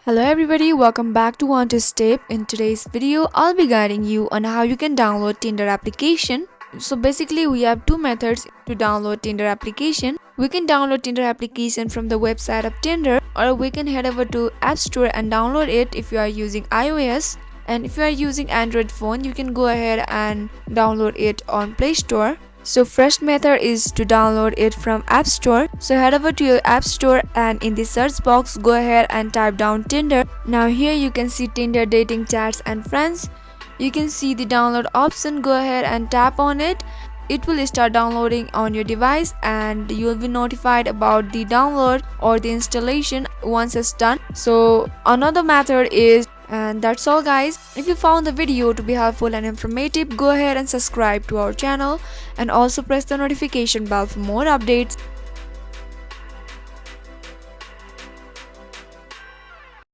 Hello everybody, welcome back to Want to Step. In today's video, I'll be guiding you on how you can download Tinder application. So basically we have two methods to download Tinder application. We can download Tinder application from the website of Tinder, or we can head over to App Store and download it if you are using iOS. And if you are using Android phone, you can go ahead and download it on Play Store. So first method is to download it from App Store. So head over to your App Store and in the search box go ahead and type down Tinder. Now here you can see Tinder dating chats and friends. You can see the download option. Go ahead and tap on it. It will start downloading on your device and you will be notified about the download or the installation once it's done. So another method is, and that's all guys. If you found the video to be helpful and informative, go ahead and subscribe to our channel and also press the notification bell for more updates.